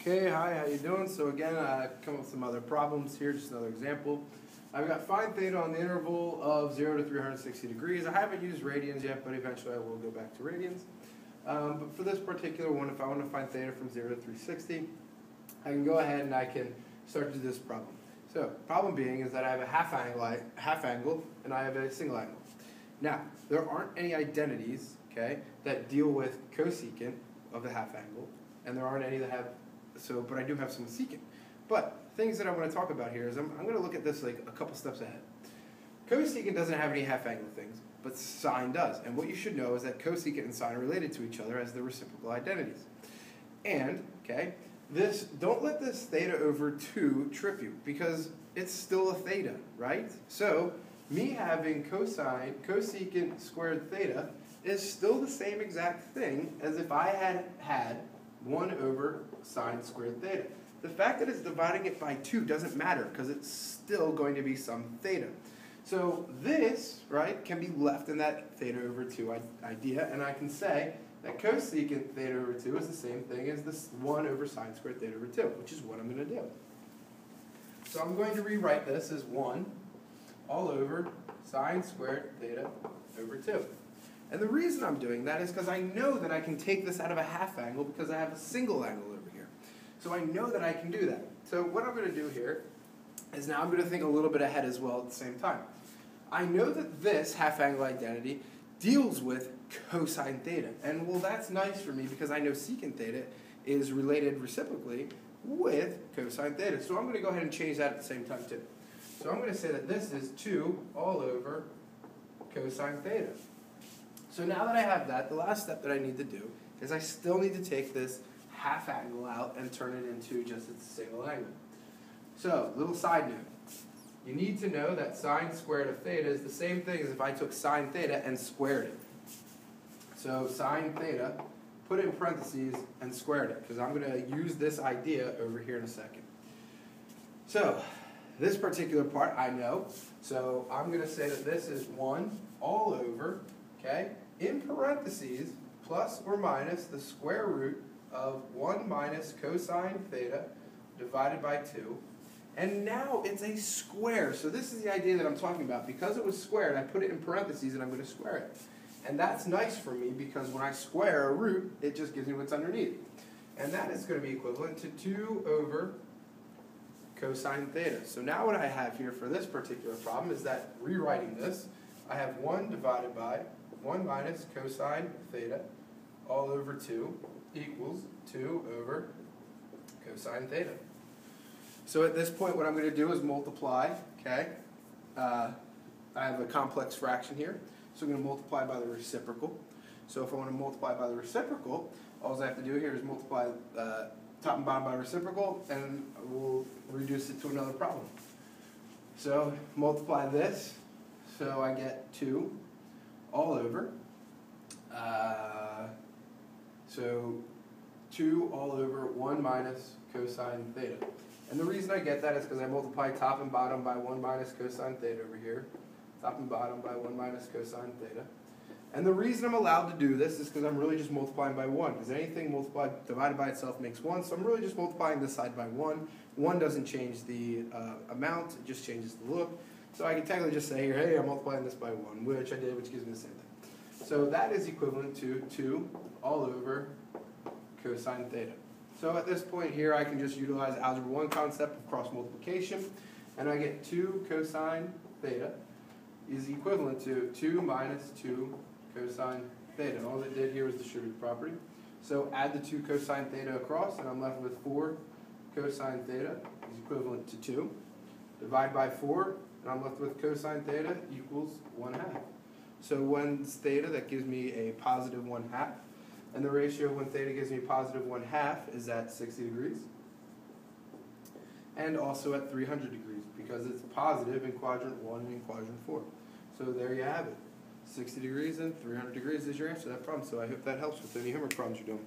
Okay, hi, how you doing? So again, I've come up with some other problems here, just another example. I've got find theta on the interval of 0 to 360 degrees. I haven't used radians yet, but eventually I will go back to radians. But for this particular one, if I want to find theta from 0 to 360, I can go ahead and I can start to do this problem. So, problem being is that I have a half angle, and I have a single angle. Now, there aren't any identities, okay, that deal with cosecant of the half angle, and there aren't any that have, but I do have some with secant. But things that I want to talk about here is I'm going to look at this like a couple steps ahead. Cosecant doesn't have any half angle things, but sine does. And what you should know is that cosecant and sine are related to each other as the reciprocal identities. And, okay, don't let this theta over 2 trip you, because it's still a theta, right? So, me having cosecant squared theta is still the same exact thing as if I had 1 over sine squared theta. The fact that it's dividing it by 2 doesn't matter, because it's still going to be some theta. So this, right, can be left in that theta over 2 idea, and I can say that cosecant theta over 2 is the same thing as this 1 over sine squared theta over 2, which is what I'm going to do. So I'm going to rewrite this as 1 all over sine squared theta over 2. And the reason I'm doing that is because I know that I can take this out of a half angle because I have a single angle over here. So I know that I can do that. So what I'm going to do here is now I'm going to think a little bit ahead as well at the same time. I know that this half angle identity deals with cosine theta. And well, that's nice for me because I know secant theta is related reciprocally with cosine theta. So I'm going to go ahead and change that at the same time too. So I'm going to say that this is 2 all over cosine theta. So now that I have that, the last step that I need to do is I still need to take this half angle out and turn it into just its single angle. So, little side note. You need to know that sine squared of theta is the same thing as if I took sine theta and squared it. So, sine theta, put it in parentheses and squared it, because I'm going to use this idea over here in a second. So, this particular part I know. So, I'm going to say that this is 1 all over, okay, in parentheses, plus or minus the square root of 1 minus cosine theta divided by 2. And now it's a square. So this is the idea that I'm talking about. Because it was squared, I put it in parentheses and I'm going to square it. And that's nice for me because when I square a root, it just gives me what's underneath. And that is going to be equivalent to 2 over cosine theta. So now what I have here for this particular problem is that rewriting this, I have 1 divided by 1 minus cosine theta all over 2 equals 2 over cosine theta. So at this point what I'm going to do is multiply, okay? I have a complex fraction here, so I'm going to multiply by the reciprocal. So if I want to multiply by the reciprocal, all I have to do here is multiply top and bottom by reciprocal, and we'll reduce it to another problem. So multiply this, so I get 2 all over, so 2 all over 1 minus cosine theta. And the reason I get that is because I multiply top and bottom by 1 minus cosine theta over here, top and bottom by 1 minus cosine theta. And the reason I'm allowed to do this is because I'm really just multiplying by 1, because anything divided by itself makes 1, so I'm really just multiplying this side by 1. 1 doesn't change the amount, it just changes the look. So I can technically just say here, hey, I'm multiplying this by 1, which I did, which gives me the same thing. So that is equivalent to 2 all over cosine theta. So at this point here, I can just utilize algebra 1 concept of cross multiplication, and I get 2 cosine theta is equivalent to 2 minus 2 cosine theta. And all it did here was distribute property. So add the 2 cosine theta across, and I'm left with 4 cosine theta is equivalent to 2. Divide by 4, and I'm left with cosine theta equals 1/2. So when theta, that gives me a positive 1/2. And the ratio when theta gives me positive 1/2 is at 60 degrees. And also at 300 degrees, because it's positive in quadrant 1 and in quadrant 4. So there you have it. 60 degrees and 300 degrees is your answer to that problem. So I hope that helps with any homework problems you're doing.